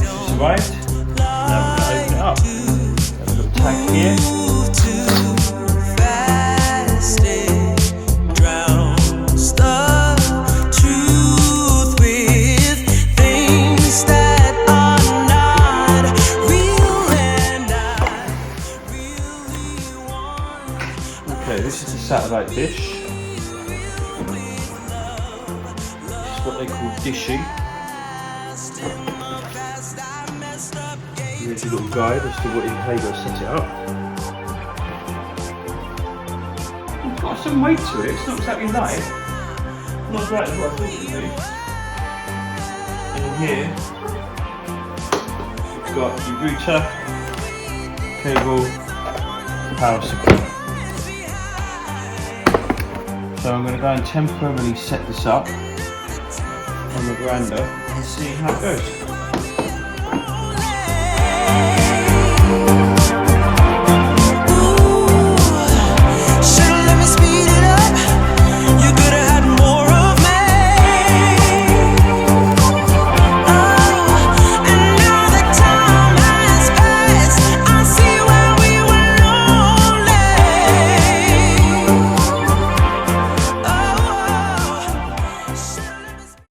just arrived. Now we're going to open it up. Got a little tag here. Okay, this is the satellite dish. This is what they call dishing. Here's your little guide as to how you got to set it up. It's got some weight to it, it's not exactly light. Not as light as what I thought it would be. And here, you've got your router, cable, power supply. So I'm going to go and temporarily set this up on the veranda and see how it goes.